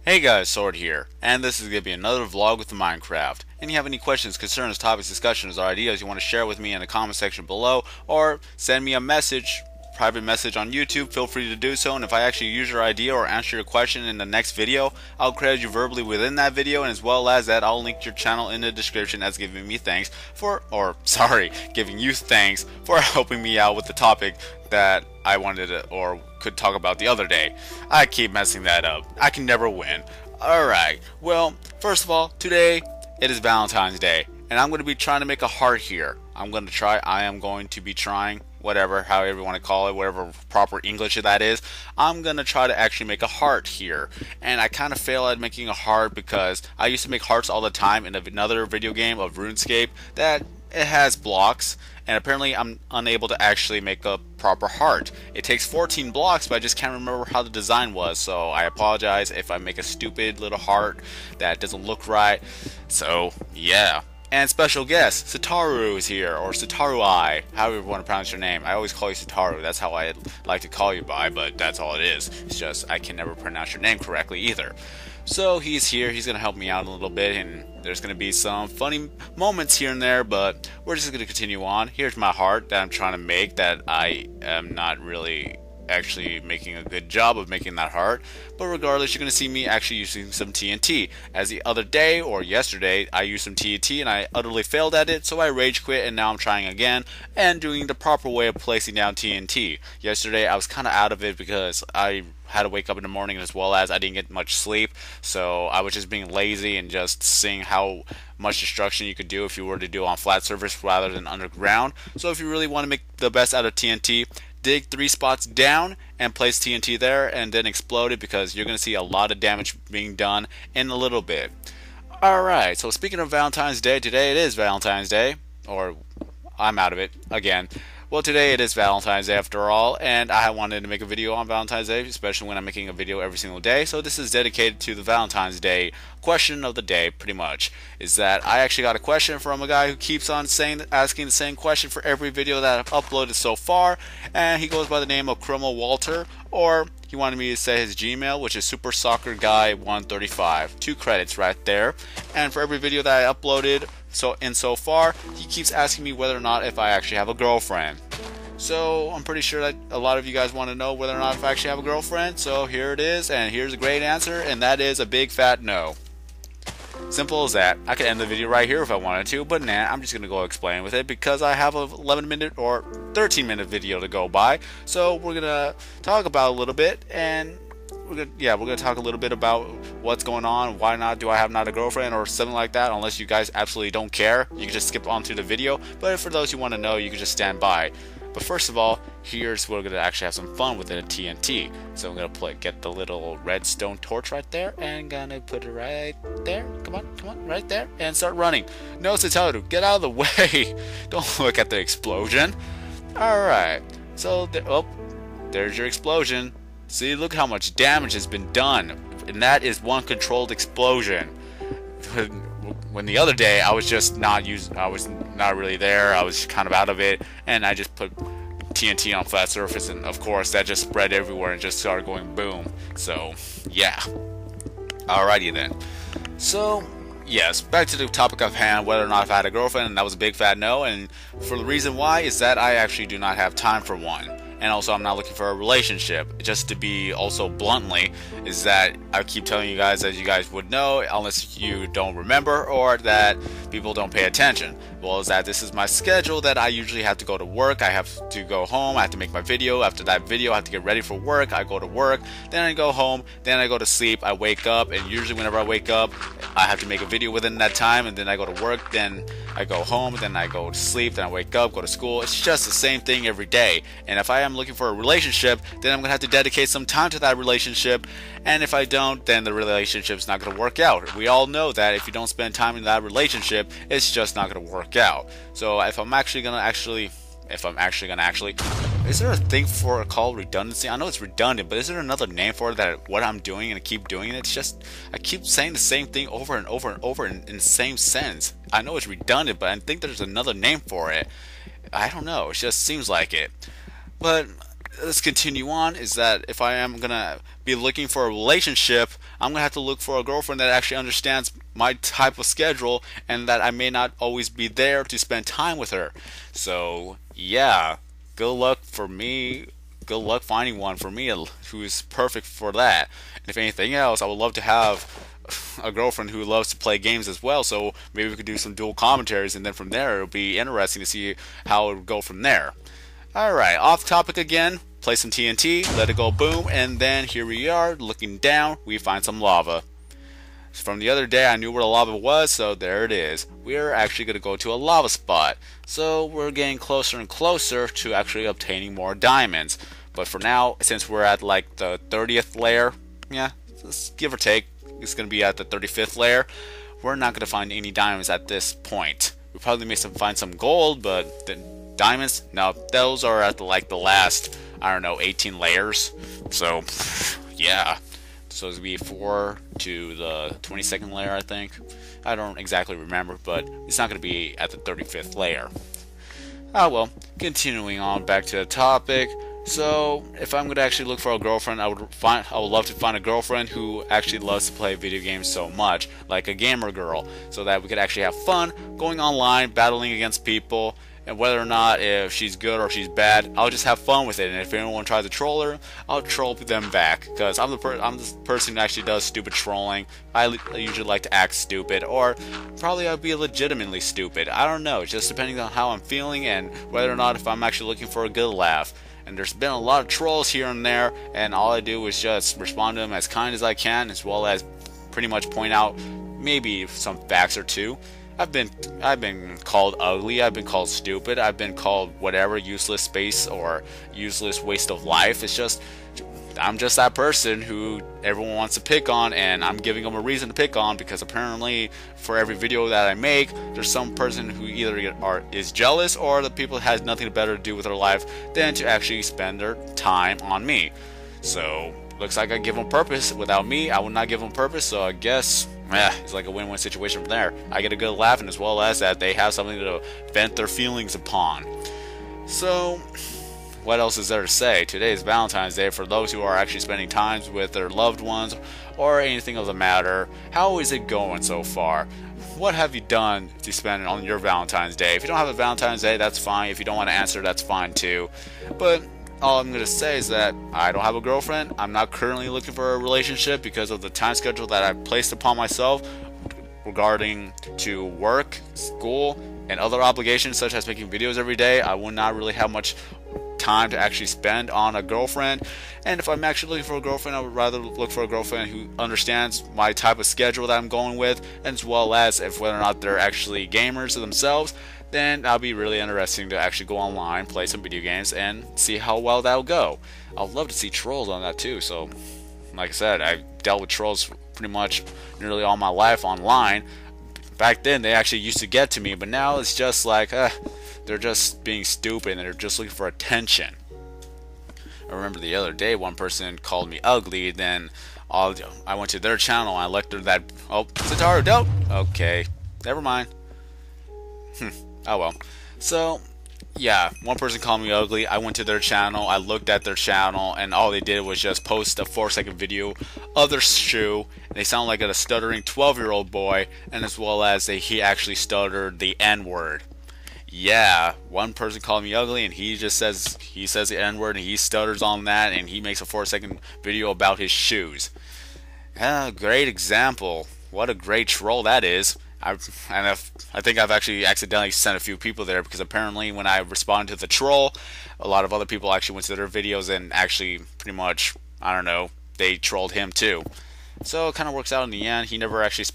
Hey guys, Sword here, and this is going to be another vlog with Minecraft. And you have any questions, concerns, topics, discussions, or ideas you want to share with me in the comment section below, or send me a message, private message on YouTube, feel free to do so, and if I actually use your idea or answer your question in the next video, I'll credit you verbally within that video, and as well as that, I'll link your channel in the description as giving me thanks for, giving you thanks for helping me out with the topic that I wanted to, or could talk about the other day. I keep messing that up. I can never win. Alright, well, first of all, today it is Valentine's Day, and I'm going to be trying to make a heart here. I am going to be trying, whatever, however you want to call it, whatever proper English that is. I'm going to try to actually make a heart here. And I kind of fail at making a heart because I used to make hearts all the time in another video game of RuneScape that it has blocks, and apparently I'm unable to actually make a proper heart. It takes 14 blocks, but I just can't remember how the design was, so I apologize if I make a stupid little heart that doesn't look right. So yeah. And special guest, Sataru is here, or Sataru-I, however you want to pronounce your name. I always call you Sataru, that's how I like to call you by, but that's all it is. It's just I can never pronounce your name correctly either. So he's here, he's going to help me out a little bit, and there's going to be some funny moments here and there, but we're just going to continue on. Here's my heart that I'm trying to make that I am not really actually making a good job of making that heart, but regardless, you're going to see me actually using some TNT. As the other day or yesterday I used some TNT and I utterly failed at it, so I rage quit, and now I'm trying again and doing the proper way of placing down TNT. Yesterday I was kind of out of it because I had to wake up in the morning, as well as I didn't get much sleep, so I was just being lazy and just seeing how much destruction you could do if you were to do on flat surface rather than underground. So if you really want to make the best out of TNT, dig 3 spots down and place TNT there and then explode it, because you're going to see a lot of damage being done in a little bit. Alright, so speaking of Valentine's Day, today it is Valentine's Day, or I'm out of it again. Well, today it is Valentine's Day after all, and I wanted to make a video on Valentine's Day, especially when I'm making a video every single day. So this is dedicated to the Valentine's Day question of the day, pretty much. Is that I actually got a question from a guy who keeps on asking the same question for every video that I've uploaded so far, and he goes by the name of krummelwalter, or he wanted me to say his Gmail, which is supersoccerguy135. 2 credits right there. And for every video that I uploaded so far, he keeps asking me whether or not if I actually have a girlfriend. So I'm pretty sure that a lot of you guys want to know whether or not if I actually have a girlfriend. So here it is, and here's a great answer, and that is a big fat no. Simple as that. I could end the video right here if I wanted to, but nah, I'm just going to go explain with it because I have a 11-minute or 13-minute video to go by. So we're going to talk about a little bit, and we're gonna talk a little bit about what's going on, why not do I have not a girlfriend or something like that. Unless you guys absolutely don't care, you can just skip on to the video, but for those who want to know, you can just stand by. But first of all, here's where we're gonna actually have some fun with the TNT. So I'm gonna get the little redstone torch right there, and gonna put it right there. Come on, right there, and start running. No, Satoru, get out of the way. Don't look at the explosion. Alright, so there's your explosion. See, look how much damage has been done, and that is one controlled explosion. When the other day I was just not really there, I was kind of out of it, and I just put TNT on flat surface, and of course that just spread everywhere and just started going boom. So yeah. Alrighty then. So yes, back to the topic of hand, whether or not if I had a girlfriend, and that was a big fat no, and for the reason why is that I actually do not have time for one. And also, I'm not looking for a relationship. Just to be also bluntly, is that I keep telling you guys, as you guys would know, unless you don't remember or that people don't pay attention. Well, is that this is my schedule that I usually have to go to work. I have to go home. I have to make my video. After that video, I have to get ready for work. I go to work. Then I go home. Then I go to sleep. I wake up. And usually whenever I wake up, I have to make a video within that time. And then I go to work. Then I go home. Then I go to sleep. Then I wake up, go to school. It's just the same thing every day. And if I am looking for a relationship, then I'm going to have to dedicate some time to that relationship. And if I don't, then the relationship's not going to work out. We all know that if you don't spend time in that relationship, it's just not going to work out. So if I'm actually going to is there a thing for a called redundancy? I know it's redundant, but is there another name for it, that what I'm doing and I keep doing it? It's just, I keep saying the same thing over and over and over in the same sense. I know it's redundant, but I think there's another name for it. I don't know, it just seems like it. But let's continue on, is that if I am gonna be looking for a relationship, I'm gonna have to look for a girlfriend that actually understands my type of schedule and that I may not always be there to spend time with her. So yeah, good luck for me. Good luck finding one for me who is perfect for that. And if anything else, I would love to have a girlfriend who loves to play games as well, so maybe we could do some dual commentaries, and then from there it'll be interesting to see how it would go from there. Alright, off topic again, play some TNT, let it go boom, and then here we are, looking down, we find some lava. From the other day I knew where the lava was, so there it is. We're actually going to go to a lava spot. So we're getting closer and closer to actually obtaining more diamonds. But for now, since we're at like the 30th layer, yeah, give or take, it's going to be at the 35th layer, we're not going to find any diamonds at this point. We probably may find some gold, but the diamonds, no, those are at the last, I don't know, 18 layers. So yeah, so it's going to be 4 to the 22nd layer, I think. I don't exactly remember, but it's not going to be at the 35th layer. Ah well, continuing on back to the topic. So, if I'm going to actually look for a girlfriend, I would love to find a girlfriend who actually loves to play video games so much, like a gamer girl, so that we could actually have fun going online, battling against people, and whether or not if she's good or she's bad, I'll just have fun with it. And if anyone tries to troll her, I'll troll them back, because I'm the person who actually does stupid trolling. I usually like to act stupid, or probably I'll be legitimately stupid. I don't know, just depending on how I'm feeling and whether or not if I'm actually looking for a good laugh. And there's been a lot of trolls here and there, and all I do is just respond to them as kind as I can, as well as pretty much point out maybe some facts or two. I've been called ugly, I've been called stupid, I've been called whatever, useless space or useless waste of life. It's just, I'm just that person who everyone wants to pick on, and I'm giving them a reason to pick on, because apparently for every video that I make, there's some person who either is jealous, or the people has nothing better to do with their life than to actually spend their time on me. So looks like I give them purpose. Without me, I would not give them purpose, so I guess it's like a win-win situation from there. I get a good laugh, and as well as that, they have something to vent their feelings upon. So what else is there to say? Today is Valentine's Day. For those who are actually spending time with their loved ones or anything of the matter, how is it going so far? What have you done to spend on your Valentine's Day? If you don't have a Valentine's Day, that's fine. If you don't want to answer, that's fine too. But all I'm going to say is that I don't have a girlfriend. I'm not currently looking for a relationship because of the time schedule that I've placed upon myself regarding to work, school, and other obligations such as making videos every day. I will not really have much time to actually spend on a girlfriend. And if I'm actually looking for a girlfriend, I would rather look for a girlfriend who understands my type of schedule that I'm going with, as well as if whether or not they're actually gamers themselves. Then that'll be really interesting to actually go online, play some video games, and see how well that'll go. I'd love to see trolls on that too. So like I said, I've dealt with trolls pretty much nearly all my life online. Back then they actually used to get to me, but now it's just like they're just being stupid and they're just looking for attention. I remember the other day one person called me ugly, then I went to their channel and I looked at that. Oh, Sataru, dope. Okay, never mind. Oh well. So yeah, one person called me ugly. I went to their channel, I looked at their channel, and all they did was just post a 4-second video of their shoe. They sound like a stuttering 12-year-old boy, and as well as he actually stuttered the N-word. Yeah, one person called me ugly, and he says the N-word, and he stutters on that, and he makes a 4-second video about his shoes. Great example. What a great troll that is. I think I've actually accidentally sent a few people there, because apparently when I responded to the troll, a lot of other people actually went to their videos and actually pretty much, I don't know, they trolled him too. So it kind of works out in the end. He never actually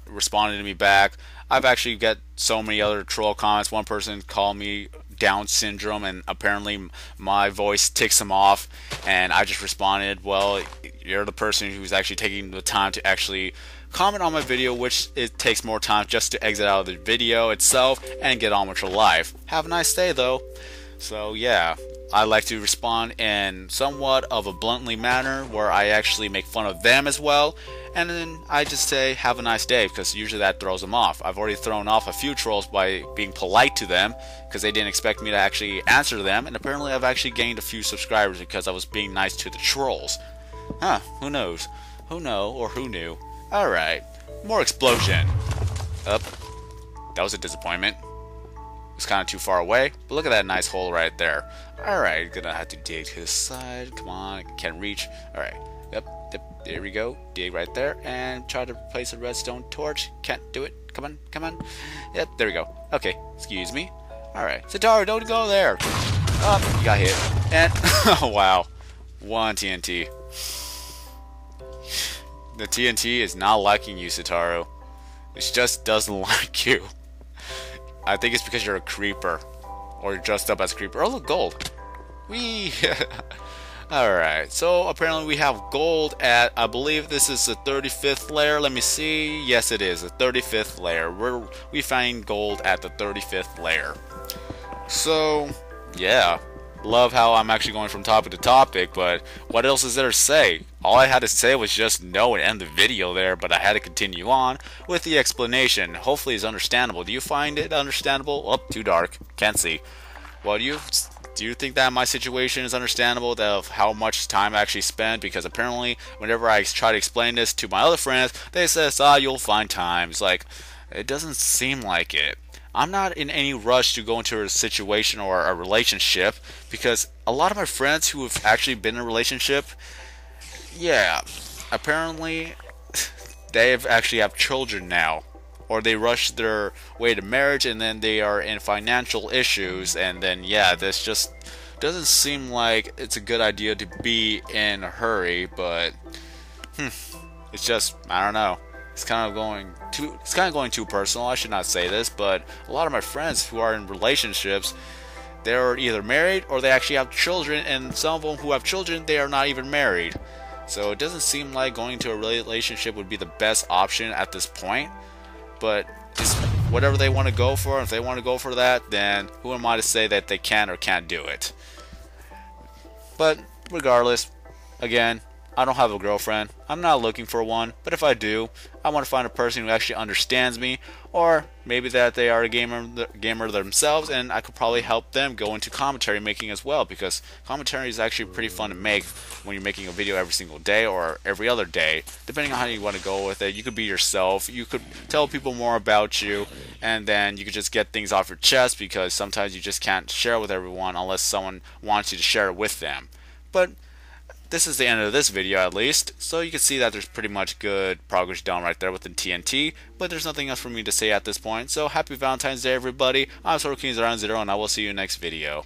responded to me back. I've actually got so many other troll comments. One person called me Down syndrome, and apparently my voice ticks him off, and I just responded, well, you're the person who's actually taking the time to actually comment on my video, which it takes more time just to exit out of the video itself and get on with your life. Have a nice day though. So yeah, I like to respond in somewhat of a bluntly manner where I actually make fun of them as well, and then I just say have a nice day, because usually that throws them off. I've already thrown off a few trolls by being polite to them because they didn't expect me to actually answer them, and apparently I've actually gained a few subscribers because I was being nice to the trolls. Huh, who knows? Who know or who knew? Alright, more explosion. Up. That was a disappointment. It's kind of too far away, but look at that nice hole right there. Alright, gonna have to dig to the side. Come on, can't reach. Alright, yep, there we go. Dig right there, and try to place a redstone torch. Can't do it. Come on, come on. Yep, there we go. Okay, excuse me. Alright, Sitaru, don't go there. Oh, you got hit. And, oh wow. One TNT. The TNT is not liking you, Sitaru. It just doesn't like you. I think it's because you're a creeper. Or you're dressed up as a creeper. Oh, look, gold. Whee! Alright, so apparently we have gold at, I believe this is the 35th layer. Let me see. Yes, it is, the 35th layer. We find gold at the 35th layer. So, yeah. Love how I'm actually going from topic to topic, but what else is there to say? All I had to say was just no and end the video there, but I had to continue on with the explanation. Hopefully it's understandable. Do you find it understandable? Oh, too dark. Can't see. Well, do you think that my situation is understandable, of how much time I actually spent? Because apparently whenever I try to explain this to my other friends, they say, you'll find time. It's like, it doesn't seem like it. I'm not in any rush to go into a situation or a relationship, because a lot of my friends who have actually been in a relationship, yeah, apparently they actually have children now, or they rush their way to marriage and then they are in financial issues, and then yeah, this just doesn't seem like it's a good idea to be in a hurry. But it's just, I don't know. It's kind of going too personal. I should not say this, but a lot of my friends who are in relationships, they're either married or they actually have children, and some of them who have children, they are not even married. So it doesn't seem like going into a relationship would be the best option at this point. But it's whatever they want to go for. If they want to go for that, then who am I to say that they can or can't do it? But regardless, again, I don't have a girlfriend. I'm not looking for one, but if I do, I want to find a person who actually understands me, or maybe that they are a gamer themselves, and I could probably help them go into commentary making as well, because commentary is actually pretty fun to make when you're making a video every single day or every other day, depending on how you want to go with it. You could be yourself, you could tell people more about you, and then you could just get things off your chest, because sometimes you just can't share with everyone unless someone wants you to share it with them. But this is the end of this video, at least, so you can see that there's pretty much good progress done right there with the TNT, but there's nothing else for me to say at this point. So happy Valentine's Day, everybody. I'm SorroKing0, and I will see you next video.